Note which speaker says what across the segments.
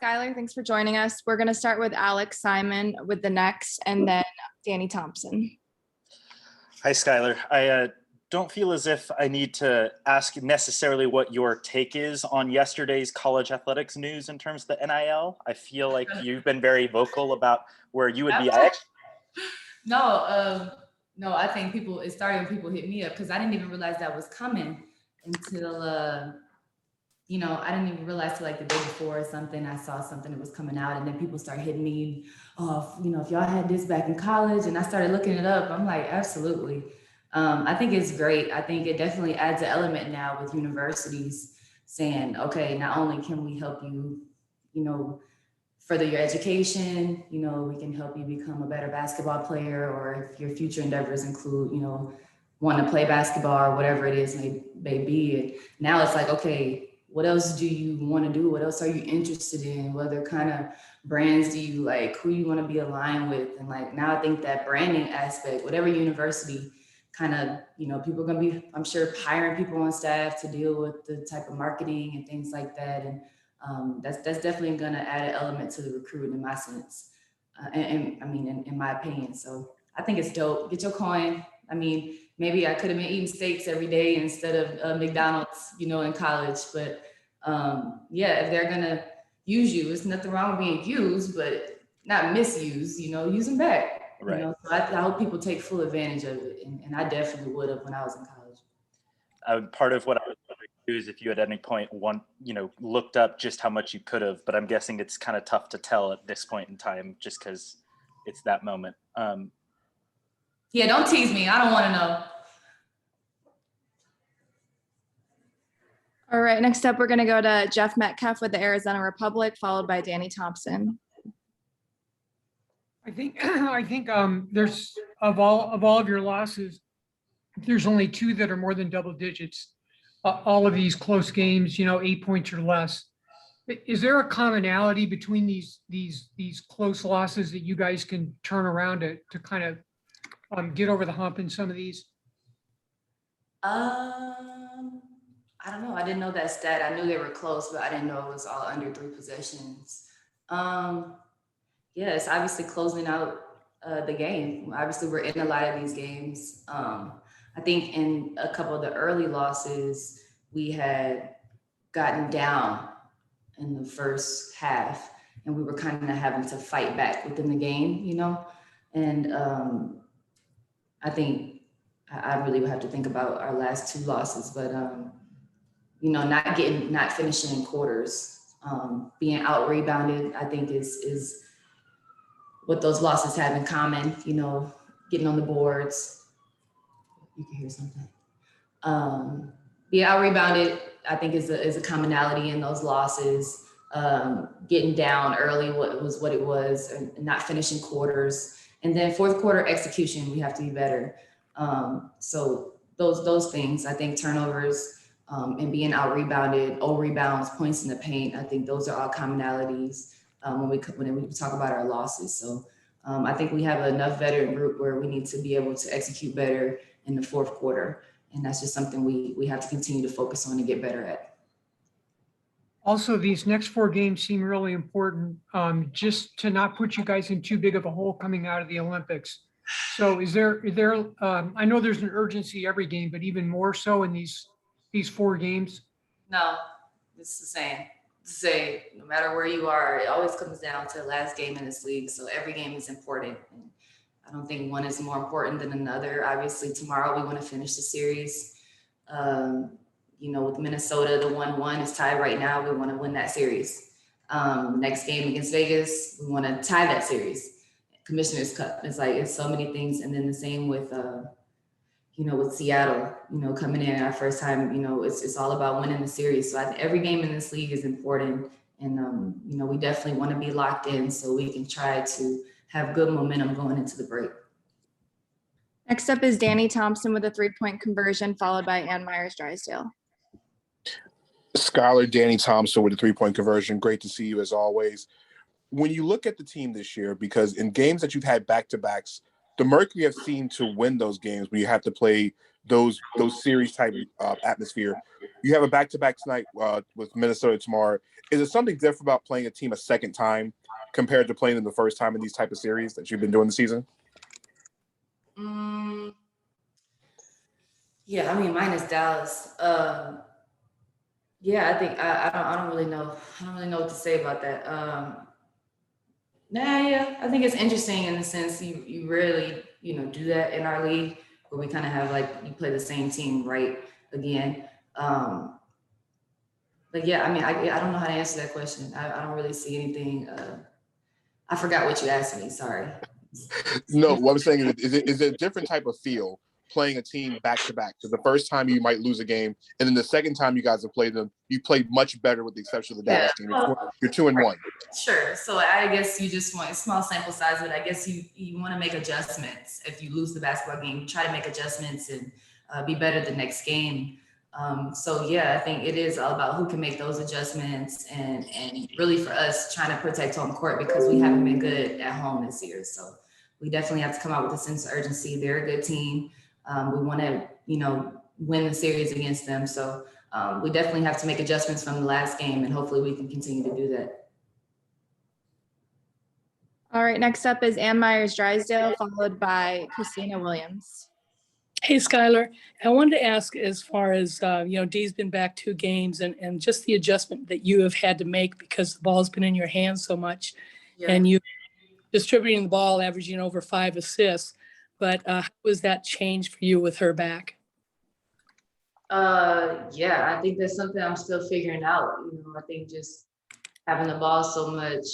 Speaker 1: Skyler, thanks for joining us. We're going to start with Alex Simon with the next, and then Danny Thompson.
Speaker 2: Hi, Skyler. I don't feel as if I need to ask necessarily what your take is on yesterday's college athletics news in terms of the NIL. I feel like you've been very vocal about where you would be.
Speaker 3: No, I think it started when people hit me up because I didn't even realize that was coming until, I didn't even realize till like the day before or something, I saw something that was coming out and then people started hitting me, if y'all had this back in college, and I started looking it up. I'm like, absolutely. I think it's great. I think it definitely adds an element now with universities saying, okay, not only can we help you, further your education, we can help you become a better basketball player, or if your future endeavors include, want to play basketball or whatever it is may be. Now it's like, okay, what else do you want to do? What else are you interested in? What other kind of brands do you like? Who you want to be aligned with? And like, now I think that branding aspect, whatever university kind of, people are going to be, I'm sure, hiring people on staff to deal with the type of marketing and things like that. And that's definitely going to add an element to the recruiting in my sense. In my opinion. So I think it's dope. Get your coin. I mean, maybe I could have been eating steaks every day instead of McDonald's, in college. But if they're going to use you, it's nothing wrong with being used, but not misuse, use them back.
Speaker 2: Right.
Speaker 3: So I hope people take full advantage of it. And I definitely would have when I was in college.
Speaker 2: Part of what I was wondering too is if you at any point looked up just how much you could have, but I'm guessing it's kind of tough to tell at this point in time just because it's that moment.
Speaker 3: Yeah, don't tease me. I don't want to know.
Speaker 1: All right, next up, we're going to go to Jeff Metcalf with the Arizona Republic, followed by Danny Thompson.
Speaker 4: I think there's of all of your losses, there's only two that are more than double digits. All of these close games, 8 points or less. Is there a commonality between these close losses that you guys can turn around to kind of get over the hump in some of these?
Speaker 3: I don't know. I didn't know that stat. I knew they were close, but I didn't know it was all under 3 possessions. It's obviously closing out the game. Obviously, we're in a lot of these games. I think in a couple of the early losses, we had gotten down in the first half, and we were kind of having to fight back within the game, And I think I really would have to think about our last two losses, but not finishing in quarters, being out rebounded, I think is what those losses have in common, getting on the boards. You can hear something. Being out rebounded, I think is a commonality in those losses. Getting down early was what it was, and not finishing quarters. And then fourth quarter execution, we have to be better. So those things, I think turnovers, and being out rebounded, rebounds, points in the paint, I think those are all commonalities when we talk about our losses. So I think we have enough veteran group where we need to be able to execute better in the fourth quarter. And that's just something we have to continue to focus on and get better at.
Speaker 4: Also, these next 4 games seem really important, just to not put you guys in too big of a hole coming out of the Olympics. So is there I know there's an urgency every game, but even more so in these 4 games?
Speaker 3: No, it's the same. Say, no matter where you are, it always comes down to the last game in this league. So every game is important. And I don't think one is more important than another. Obviously, tomorrow we want to finish the series. With Minnesota, the 1-1 is tied right now. We want to win that series. Next game against Vegas, we want to tie that series. Commissioner's Cup. It's so many things. And then the same with, with Seattle, coming in our first time, it's all about winning the series. So I think every game in this league is important. And, we definitely want to be locked in so we can try to have good momentum going into the break.
Speaker 1: Next up is Danny Thompson with a 3-point conversion, followed by Ann Myers-Drysdale.
Speaker 5: Skyler, Danny Thompson with a 3-point conversion. Great to see you as always. When you look at the team this year, because in games that you've had back-to-backs, the Mercury have seemed to win those games when you have to play those series type atmosphere. You have a back-to-back tonight with Minnesota tomorrow. Is it something different about playing a team a second time compared to playing them the first time in these type of series that you've been doing this season?
Speaker 3: Yeah, I mean, minus Dallas. Yeah, I think I don't really know. I don't really know what to say about that. Yeah, I think it's interesting in the sense you rarely, do that in our league where we kind of have like you play the same team right again. But yeah, I mean, I don't know how to answer that question. I don't really see anything. I forgot what you asked me. Sorry.
Speaker 5: No, what I'm saying is it a different type of feel playing a team back to back? Because the first time you might lose a game, and then the second time you guys have played them, you played much better with the exception of the Dallas team. You're 2-1.
Speaker 3: Sure. So I guess you just want a small sample size, but I guess you want to make adjustments. If you lose the basketball game, you try to make adjustments and be better the next game. So yeah, I think it is all about who can make those adjustments and really for us trying to protect home court because we haven't been good at home this year. So we definitely have to come out with a sense of urgency. They're a good team. We want to, win the series against them. So we definitely have to make adjustments from the last game and hopefully we can continue to do that.
Speaker 1: All right, next up is Ann Myers-Drysdale, followed by Christina Williams.
Speaker 6: Hey, Skyler, I wanted to ask as far as, Dee's been back 2 games and just the adjustment that you have had to make because the ball's been in your hands so much and you distributing the ball, averaging over 5 assists. But how was that change for you with her back?
Speaker 3: Yeah, I think that's something I'm still figuring out. I think just having the ball so much,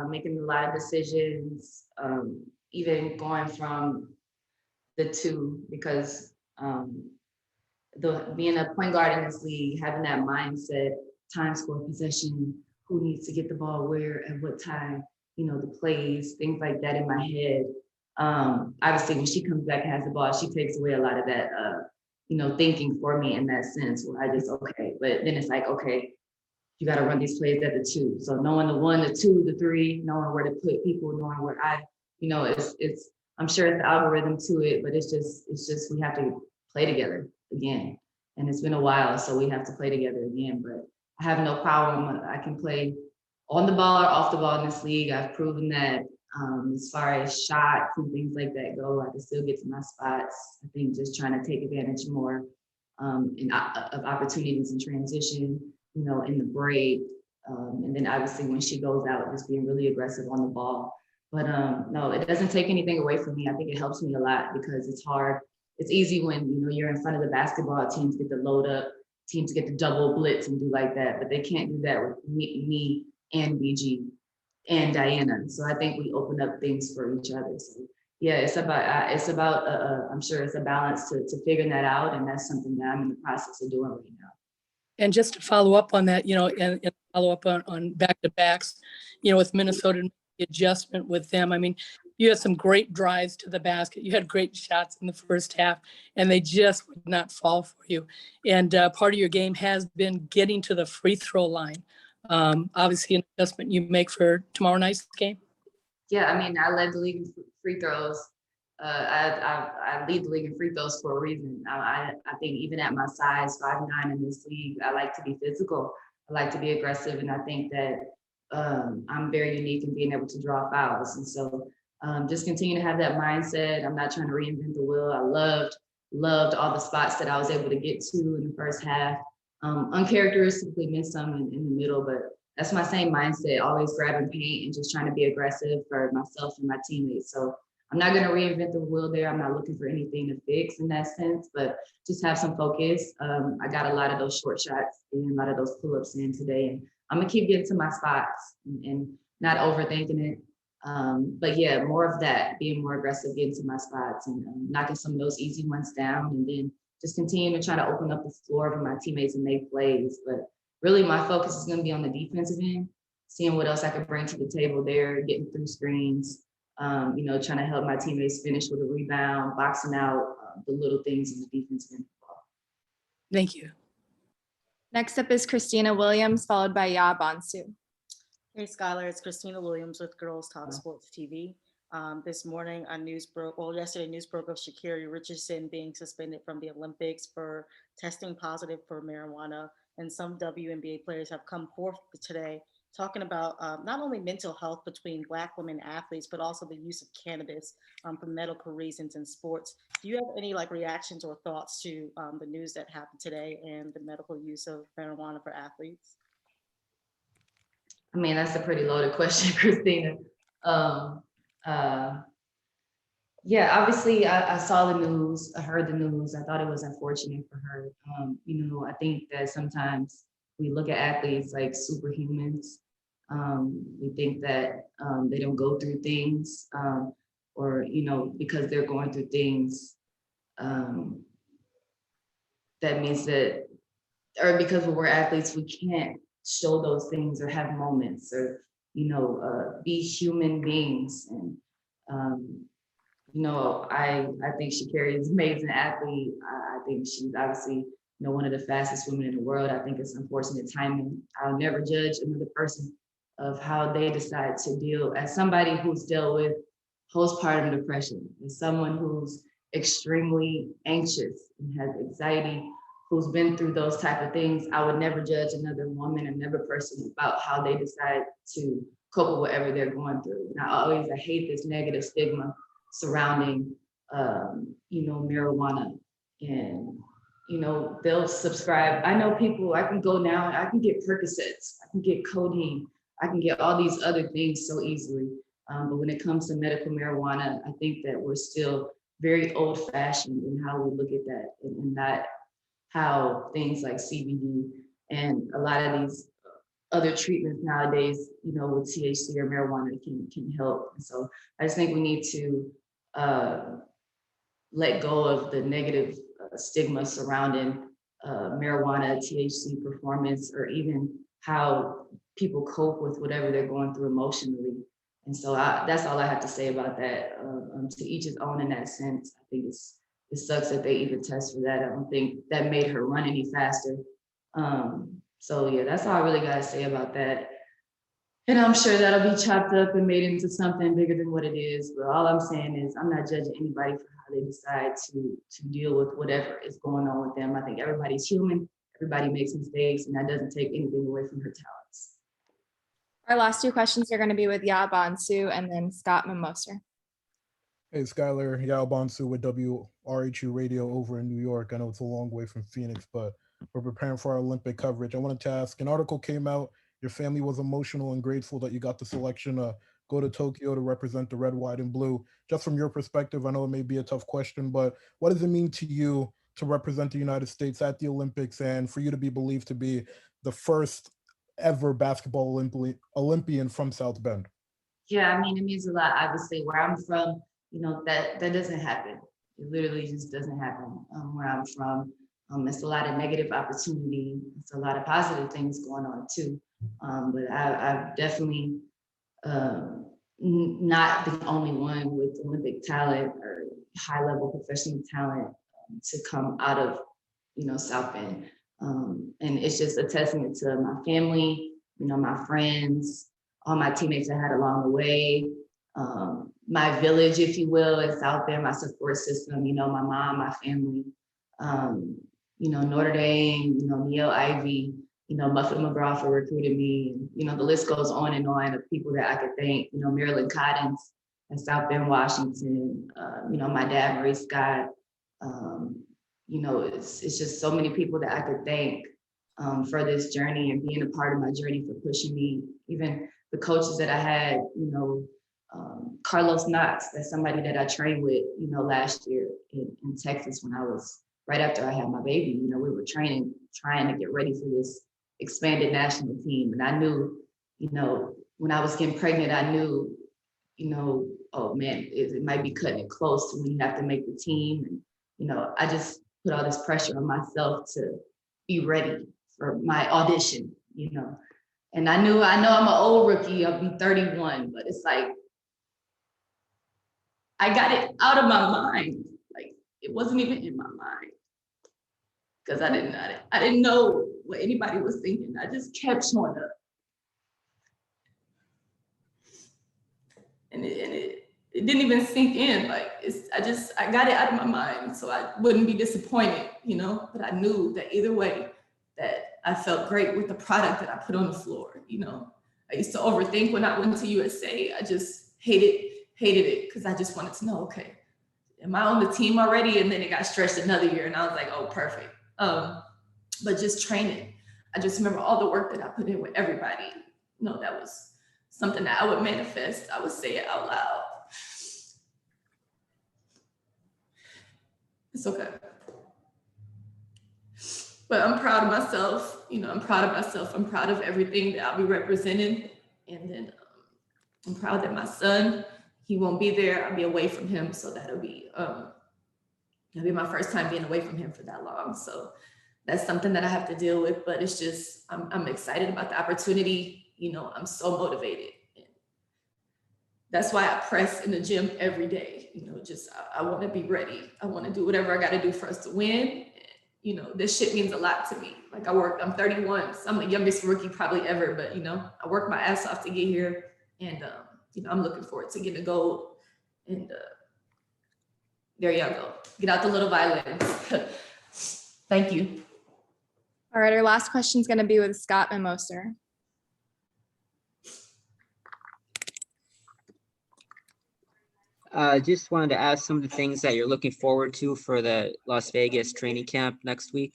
Speaker 3: making a lot of decisions, even going from the 2, because being a point guard in this league, having that mindset, time, score, possession, who needs to get the ball where at what time, the plays, things like that in my head. Obviously, when she comes back and has the ball, she takes away a lot of that, thinking for me in that sense where I just, okay, but then it's like, okay, you got to run these plays at the 2. So knowing the 1, the 2, the 3, knowing where to put people, knowing where it's, I'm sure it's the algorithm to it, but it's just, we have to play together again. And it's been a while, so we have to play together again, but I have no problem. I can play on the ball or off the ball in this league. I've proven that. As far as shots and things like that go, I can still get to my spots. I think just trying to take advantage more of opportunities in transition, in the break. And then obviously when she goes out, just being really aggressive on the ball. But no, it doesn't take anything away from me. I think it helps me a lot because it's hard. It's easy when, you're in front of the basketball, teams get to load up, teams get to double blitz and do like that, but they can't do that with me and BG. And Diana. So I think we open up things for each other. So yeah, it's about I'm sure it's a balance to figuring that out. And that's something that I'm in the process of doing right now.
Speaker 6: And just to follow up on that, and follow up on back-to-backs, with Minnesota, the adjustment with them. I mean, you had some great drives to the basket. You had great shots in the first half, and they just would not fall for you. And part of your game has been getting to the free throw line. Obviously an adjustment you make for tomorrow night's game.
Speaker 3: Yeah, I mean, I led the league in free throws. I lead the league in free throws for a reason. I think even at my size, 5'9" in this league, I like to be physical. I like to be aggressive, and I think that I'm very unique in being able to draw fouls. And so just continue to have that mindset. I'm not trying to reinvent the wheel. I loved all the spots that I was able to get to in the first half. Uncharacteristically missed some in the middle, but that's my same mindset, always grabbing paint and just trying to be aggressive for myself and my teammates. So I'm not going to reinvent the wheel there. I'm not looking for anything to fix in that sense, but just have some focus. I got a lot of those short shots and a lot of those pull-ups in today, and I'm going to keep getting to my spots and not overthinking it. But yeah, more of that, being more aggressive, getting to my spots and knocking some of those easy ones down, and then just continue to try to open up the floor for my teammates and make plays. But really my focus is going to be on the defensive end, seeing what else I can bring to the table there, getting through screens, trying to help my teammates finish with a rebound, boxing out the little things in the defensive end.
Speaker 6: Thank you.
Speaker 1: Next up is Christina Williams, followed by Ya Bonsu.
Speaker 7: Hey, Skyler, it's Christina Williams with Girls Talk Sports TV. This morning, yesterday news broke of Sha'Carri Richardson being suspended from the Olympics for testing positive for marijuana. And some WNBA players have come forth today talking about not only mental health between Black women athletes, but also the use of cannabis for medical reasons in sports. Do you have any reactions or thoughts to the news that happened today and the medical use of marijuana for athletes?
Speaker 3: I mean, that's a pretty loaded question, Christina. Yeah, obviously I saw the news, I heard the news. I thought it was unfortunate for her. I think that sometimes we look at athletes like superhumans. We think that they don't go through things or, because they're going through things, that means that, or because we're athletes, we can't show those things or have moments or, be human beings. And, I think Sha'Carri is an amazing athlete. I think she's obviously, one of the fastest women in the world. I think it's unfortunate timing. I'll never judge another person of how they decide to deal. As somebody who's dealt with postpartum depression, as someone who's extremely anxious and has anxiety, who's been through those type of things, I would never judge another woman, another person about how they decide to cope with whatever they're going through. And I hate this negative stigma surrounding, marijuana. And, they'll subscribe. I know people, I can go now, I can get Percocets, I can get codeine, I can get all these other things so easily. But when it comes to medical marijuana, I think that we're still very old fashioned in how we look at that, and not how things like CBD and a lot of these other treatments nowadays, with THC or marijuana can help. And so I just think we need to let go of the negative stigma surrounding marijuana, THC performance, or even how people cope with whatever they're going through emotionally. And so that's all I have to say about that. To each his own in that sense. I think it sucks that they even test for that. I don't think that made her run any faster. So yeah, that's all I really gotta say about that. And I'm sure that'll be chopped up and made into something bigger than what it is. But all I'm saying is I'm not judging anybody for how they decide to deal with whatever is going on with them. I think everybody's human, everybody makes mistakes, and that doesn't take anything away from her talents.
Speaker 1: Our last two questions are going to be with Yao Bonsu and then Scott Mimoser.
Speaker 8: Hey, Skyler, Yao Bonsu with WRHU Radio over in New York. I know it's a long way from Phoenix, but we're preparing for our Olympic coverage. I wanted to ask, an article came out, your family was emotional and grateful that you got the selection to go to Tokyo to represent the red, white, and blue. Just from your perspective, I know it may be a tough question, but what does it mean to you to represent the United States at the Olympics and for you to be believed to be the first ever basketball Olympian from South Bend?
Speaker 3: Yeah, I mean, it means a lot. Obviously, where I'm from, that doesn't happen. It literally just doesn't happen where I'm from. It's a lot of negative opportunity. It's a lot of positive things going on too. But I've definitely not the only one with Olympic talent or high level professional talent to come out of, South Bend. And it's just a testament to my family, my friends, all my teammates I had along the way, my village, if you will, in South Bend, my support system, my mom, my family, Notre Dame, Neil Ivey, Muffet McGraw for recruiting me. And, the list goes on of people that I could thank, Marilyn Cottons at South Bend, Washington, my dad, Marie Scott. It's just so many people that I could thank for this journey and being a part of my journey, for pushing me. Even the coaches that I had, Carlos Knox, that's somebody that I trained with, last year in Texas when I was right after I had my baby. We were training, trying to get ready for this expanded national team. And I knew, when I was getting pregnant, I knew, oh man, it might be cutting it close to when you have to make the team. And, I just put all this pressure on myself to be ready for my audition, And I know I'm an old rookie, I'll be 31, but it's like, I got it out of my mind. Like, it wasn't even in my mind. Because I didn't know what anybody was thinking. I just kept showing up. And it
Speaker 9: didn't even sink in. Like I got it out of my mind so I wouldn't be disappointed, you know, but I knew that either way that I felt great with the product that I put on the floor. You know, I used to overthink when I went to USA. I just hated it because I just wanted to know, okay, am I on the team already? And then it got stretched another year and I was like, oh, perfect. But just training. I just remember all the work that I put in with everybody. You know, that was something that I would manifest. I would say it out loud. It's okay. But I'm proud of myself. You know, I'm proud of myself. I'm proud of everything that I'll be representing. And then I'm proud that my son, he won't be there. I'll be away from him. So that'll be my first time being away from him for that long. So that's something that I have to deal with, but it's just, I'm excited about the opportunity. You know, I'm so motivated. That's why I press in the gym every day. You know, just, I want to be ready. I want to do whatever I got to do for us to win. You know, this shit means a lot to me. Like I'm 31, so I'm the youngest rookie probably ever, but you know, I worked my ass off to get here and, you know, I'm looking forward to getting a gold and there y'all go. Get out the little violins. Thank you.
Speaker 1: All right, our last question is going to be with Scott Mimoser.
Speaker 10: Just wanted to ask some of the things that you're looking forward to for the Las Vegas training camp next week.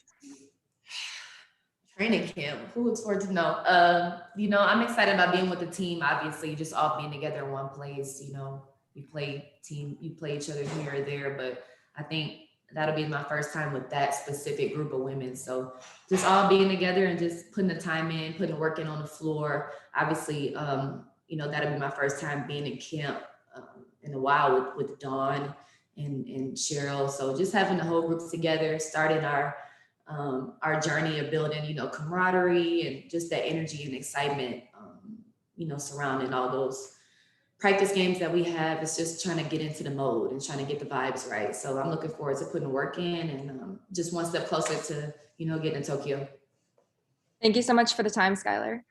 Speaker 3: Training camp, who looks forward to know? You know, I'm excited about being with the team. Obviously, just all being together in one place. You know, you play each other here or there, but I think that'll be my first time with that specific group of women. So just all being together and just putting the time in, putting the work in on the floor. Obviously, you know, that'll be my first time being in camp in a while with Dawn and Cheryl. So just having the whole group together, starting our journey of building, you know, camaraderie and just that energy and excitement, you know, surrounding all those practice games that we have. It's just trying to get into the mode and trying to get the vibes right. So I'm looking forward to putting the work in and just one step closer to, you know, getting to Tokyo.
Speaker 1: Thank you so much for the time, Skyler.